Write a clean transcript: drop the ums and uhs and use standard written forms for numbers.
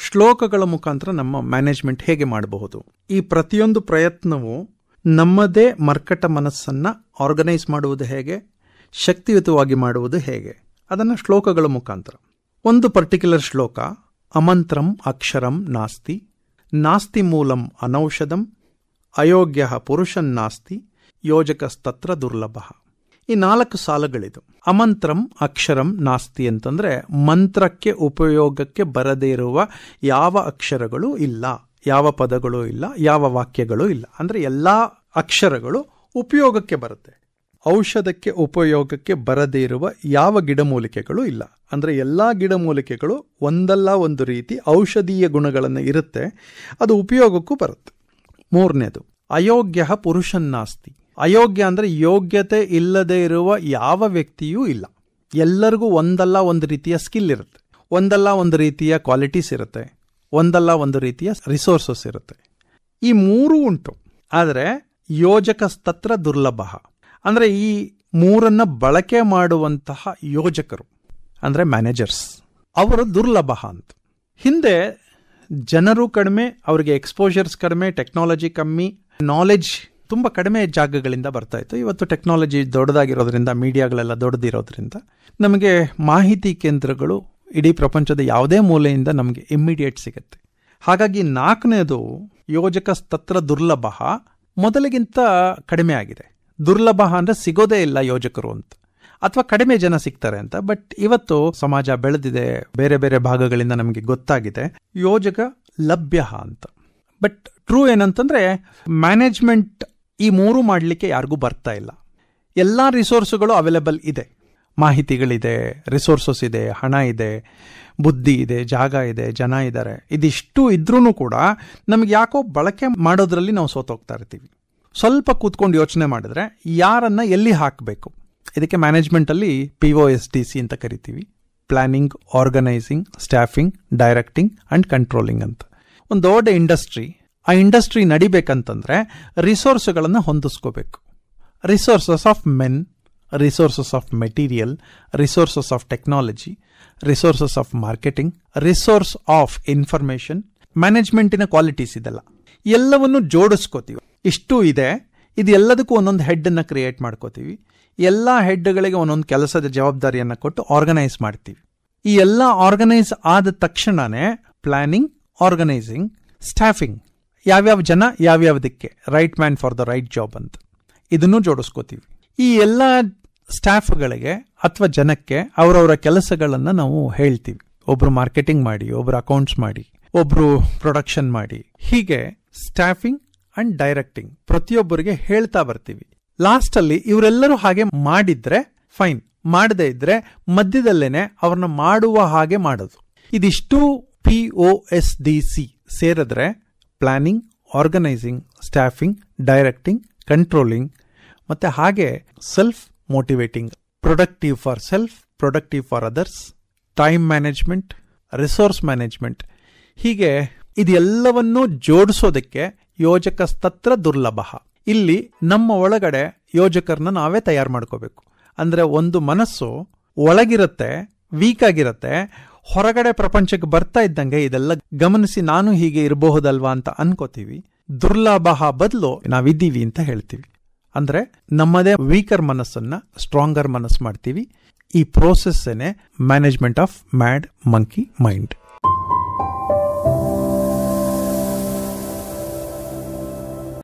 ಶ್ಲೋಕಗಳ ಮುಖಾಂತರ ನಮ್ಮ ಮ್ಯಾನೇಜ್ಮೆಂಟ್ ಹೇಗೆ ಮಾಡಬಹುದು. ಈ ಪ್ರತಿಯೊಂದು ಪ್ರಯತ್ನವು ನಮ್ಮದೇ ಮರ್ಕಟ ಮನಸ್ಸನ್ನು ಆರ್ಗನೈಸ್ ಮಾಡುವುದು ಹೇಗೆ, ಶಕ್ತಿಯುತವಾಗಿ ಮಾಡುವುದು ಹೇಗೆ, ಅದನ್ನು ಶ್ಲೋಕಗಳ ಮುಖಾಂತರ. ಒಂದು ಪರ್ಟಿಕ್ಯುಲರ್ ಶ್ಲೋಕ, ಅಮಂತ್ರಂ ಅಕ್ಷರಂ ನಾಸ್ತಿ, ನಾಸ್ತಿ ಮೂಲಂ ಅನೌಷಧಂ, ಅಯೋಗ್ಯ ಪುರುಷನ್ ನಾಸ್ತಿ, ಯೋಜಕಸ್ತತ್ರ ದುರ್ಲಭ. ಈ 4 ಸಾಲುಗಳಿದು. ಅಮಂತ್ರಂ ಅಕ್ಷರಂ ನಾಸ್ತಿ ಅಂತಂದ್ರೆ ಮಂತ್ರಕ್ಕೆ ಉಪಯೋಗಕ್ಕೆ ಬರದೇ ಇರುವ ಯಾವ ಅಕ್ಷರಗಳು ಇಲ್ಲ, ಯಾವ ಪದಗಳು ಇಲ್ಲ, ಯಾವ ವಾಕ್ಯಗಳು ಇಲ್ಲ. ಅಂದ್ರೆ ಎಲ್ಲಾ ಅಕ್ಷರಗಳು ಉಪಯೋಗಕ್ಕೆ ಬರುತ್ತೆ. ಔಷಧಕ್ಕೆ ಉಪಯೋಗಕ್ಕೆ ಬರದೇ ಇರುವ ಯಾವ ಗಿಡಮೂಲಿಕೆಗಳು ಇಲ್ಲ. ಅಂದ್ರೆ ಎಲ್ಲಾ ಗಿಡಮೂಲಿಕೆಗಳು ಒಂದಲ್ಲ ಒಂದು ರೀತಿ ಔಷಧೀಯ ಗುಣಗಳನ್ನು ಇರುತ್ತೆ, ಅದು ಉಪಯೋಗಕ್ಕೂ ಬರುತ್ತೆ. 3ನೇದು, ಅಯೋಗ್ಯ ಪುರುಷನ್ನಾಸ್ತಿ. ಅಯೋಗ್ಯ ಅಂದ್ರೆ ಯೋಗ್ಯತೆ ಇಲ್ಲದೆ ಇರುವ ಯಾವ ವ್ಯಕ್ತಿಯೂ ಇಲ್ಲ. ಎಲ್ಲರಿಗೂ ಒಂದಲ್ಲ ಒಂದು ರೀತಿಯ ಸ್ಕಿಲ್ ಇರುತ್ತೆ, ಒಂದಲ್ಲ ಒಂದು ರೀತಿಯ ಕ್ವಾಲಿಟೀಸ್ ಇರುತ್ತೆ, ಒಂದಲ್ಲ ಒಂದು ರೀತಿಯ ರಿಸೋರ್ಸಸ್ ಇರುತ್ತೆ. ಈ 3 ಉಂಟು. ಆದರೆ ಯೋಜಕಸ್ತತ್ರ ದುರ್ಲಭ ಅಂದ್ರೆ ಈ 3 ಬಳಕೆ ಮಾಡುವಂತಹ ಯೋಜಕರು ಅಂದ್ರೆ ಮ್ಯಾನೇಜರ್ಸ್, ಅವರು ದುರ್ಲಭ ಅಂತ. ಹಿಂದೆ ಜನರು ಕಡಿಮೆ, ಅವರಿಗೆ ಎಕ್ಸ್ಪೋಜರ್ಸ್ ಕಡಿಮೆ, ಟೆಕ್ನಾಲಜಿ ಕಮ್ಮಿ, ನಾಲೆಡ್ಜ್ ತುಂಬ ಕಡಿಮೆ ಜಾಗಗಳಿಂದ ಬರ್ತಾ ಇತ್ತು. ಇವತ್ತು ಟೆಕ್ನಾಲಜಿ ದೊಡ್ಡದಾಗಿರೋದ್ರಿಂದ, ಮೀಡಿಯಾಗಳೆಲ್ಲ ದೊಡ್ಡದಿರೋದ್ರಿಂದ ನಮಗೆ ಮಾಹಿತಿ ಕೇಂದ್ರಗಳು ಇಡೀ ಪ್ರಪಂಚದ ಯಾವುದೇ ಮೂಲೆಯಿಂದ ನಮಗೆ ಇಮ್ಮಿಡಿಯೇಟ್ ಸಿಗುತ್ತೆ. ಹಾಗಾಗಿ 4ನೇದು ಯೋಜಕಸ್ತತ್ರ ದುರ್ಲಭ ಮೊದಲಿಗಿಂತ ಕಡಿಮೆ ಆಗಿದೆ. ದುರ್ಲಭ ಅಂದ್ರೆ ಸಿಗೋದೇ ಇಲ್ಲ ಯೋಜಕರು ಅಂತ, ಅಥವಾ ಕಡಿಮೆ ಜನ ಸಿಗ್ತಾರೆ ಅಂತ. ಬಟ್ ಇವತ್ತು ಸಮಾಜ ಬೆಳೆದಿದೆ, ಬೇರೆ ಬೇರೆ ಭಾಗಗಳಿಂದ ನಮಗೆ ಗೊತ್ತಾಗಿದೆ ಯೋಜಕ ಲಭ್ಯ ಅಂತ. ಬಟ್ ಟ್ರೂ ಏನಂತಂದ್ರೆ ಮ್ಯಾನೇಜ್ಮೆಂಟ್ ಈ 3 ಮಾಡಲಿಕ್ಕೆ ಯಾರಿಗೂ ಬರ್ತಾ ಇಲ್ಲ. ಎಲ್ಲ ರಿಸೋರ್ಸ್ಗಳು ಅವೈಲೇಬಲ್ ಇದೆ, ಮಾಹಿತಿಗಳಿದೆ, ರಿಸೋರ್ಸಸ್ ಇದೆ, ಹಣ ಇದೆ, ಬುದ್ಧಿ ಇದೆ, ಜಾಗ ಇದೆ, ಜನ ಇದ್ದಾರೆ. ಇದಿಷ್ಟು ಇದ್ರೂ ಕೂಡ ನಮ್ಗೆ ಯಾಕೋ ಬಳಕೆ ಮಾಡೋದ್ರಲ್ಲಿ ನಾವು ಸೋತೋಗ್ತಾ ಇರ್ತೀವಿ. ಸ್ವಲ್ಪ ಕೂತ್ಕೊಂಡು ಯೋಚನೆ ಮಾಡಿದ್ರೆ ಯಾರನ್ನ ಎಲ್ಲಿ ಹಾಕಬೇಕು, ಇದಕ್ಕೆ ಮ್ಯಾನೇಜ್ಮೆಂಟಲ್ಲಿ POSDC ಅಂತ ಕರಿತೀವಿ, planning, organising, staffing, directing and controlling ಅಂತ. ಒಂದು ದೊಡ್ಡ ಇಂಡಸ್ಟ್ರಿ, ಆ ಇಂಡಸ್ಟ್ರಿ ನಡಿಬೇಕಂತಂದ್ರೆ ರಿಸೋರ್ಸ್ಗಳನ್ನು ಹೊಂದಿಸ್ಕೋಬೇಕು. Resources of men, resources of material, resources of technology, resources of marketing, resource of information, ಮ್ಯಾನೇಜ್ಮೆಂಟಿನ ಕ್ವಾಲಿಟೀಸ್ ಇದೆಲ್ಲ ಎಲ್ಲವನ್ನು ಜೋಡಿಸ್ಕೋತೀವಿ. ಇಷ್ಟು ಇದೆ. ಇದು ಎಲ್ಲದಕ್ಕೂ ಒಂದೊಂದು ಹೆಡ್ ಅನ್ನ ಕ್ರಿಯೇಟ್ ಮಾಡ್ಕೋತೀವಿ. ಎಲ್ಲ ಹೆಡ್ಗಳಿಗೆ ಒಂದೊಂದು ಕೆಲಸದ ಜವಾಬ್ದಾರಿಯನ್ನು ಕೊಟ್ಟು ಆರ್ಗನೈಸ್ ಮಾಡ್ತೀವಿ. ಈ ಎಲ್ಲ ಆರ್ಗನೈಸ್ ಆದ ತಕ್ಷಣನೇ ಪ್ಲಾನಿಂಗ್, ಆರ್ಗನೈಸಿಂಗ್, ಸ್ಟಾಫಿಂಗ್, ಯಾವ್ಯಾವ ಜನ ಯಾವ್ಯಾವ್ದಕ್ಕೆ, right man for the right job ಅಂತ ಇದನ್ನು ಜೋಡಿಸ್ಕೋತೀವಿ. ಈ ಎಲ್ಲ ಸ್ಟಾಫ್ಗಳಿಗೆ ಅಥವಾ ಜನಕ್ಕೆ ಅವರವರ ಕೆಲಸಗಳನ್ನು ನಾವು ಹೇಳ್ತೀವಿ. ಒಬ್ರು ಮಾರ್ಕೆಟಿಂಗ್ ಮಾಡಿ, ಒಬ್ರು ಅಕೌಂಟ್ಸ್ ಮಾಡಿ, ಒಬ್ರು ಪ್ರೊಡಕ್ಷನ್ ಮಾಡಿ, ಹೀಗೆ ಸ್ಟಾಫಿಂಗ್ ಅಂಡ್ ಡೈರೆಕ್ಟಿಂಗ್ ಪ್ರತಿಯೊಬ್ಬರಿಗೆ ಹೇಳ್ತಾ ಬರ್ತೀವಿ. ಲಾಸ್ಟ್ ಅಲ್ಲಿ ಇವರೆಲ್ಲರೂ ಹಾಗೆ ಮಾಡಿದ್ರೆ ಫೈನ್, ಮಾಡದೇ ಇದ್ರೆ ಮಧ್ಯದಲ್ಲೇನೆ ಅವ್ರನ್ನ ಮಾಡುವ ಹಾಗೆ ಮಾಡೋದು. ಇದಿಷ್ಟು POSDC ಸೇರಿದ್ರೆ planning, organising, staffing, directing, controlling, ಮತ್ತೆ ಹಾಗೆ self motivating, productive for self, productive for others, time management, resource management, ಹೀಗೆ ಇದೆಲ್ಲವನ್ನೂ ಜೋಡಿಸೋದಕ್ಕೆ ಯೋಜಕಸ್ತತ್ರ ದುರ್ಲಭ. ಇಲ್ಲಿ ನಮ್ಮ ಒಳಗಡೆ ಯೋಜಕರನ್ನ ನಾವೇ ತಯಾರು ಮಾಡ್ಕೋಬೇಕು. ಅಂದ್ರೆ ಒಂದು ಮನಸ್ಸು ಒಳಗಿರುತ್ತೆ, ವೀಕ್ ಆಗಿರುತ್ತೆ, ಹೊರಗಡೆ ಪ್ರಪಂಚಕ್ಕೆ ಬರ್ತಾ ಇದ್ದಂಗೆ ಇದೆಲ್ಲ ಗಮನಿಸಿ ನಾನು ಹೀಗೆ ಇರಬಹುದಲ್ವಾ ಅಂತ ಅನ್ಕೋತೀವಿ. ದುರ್ಲಭ ಬದಲು ನಾವಿದ್ದೀವಿ ಅಂತ ಹೇಳ್ತೀವಿ. ಅಂದ್ರೆ ನಮ್ಮದೇ ವೀಕರ್ ಮನಸ್ಸನ್ನ ಸ್ಟ್ರಾಂಗರ್ ಮನಸ್ಸು ಮಾಡ್ತೀವಿ. ಈ ಪ್ರೋಸೆಸ್ ಏನೇ management of mad monkey mind.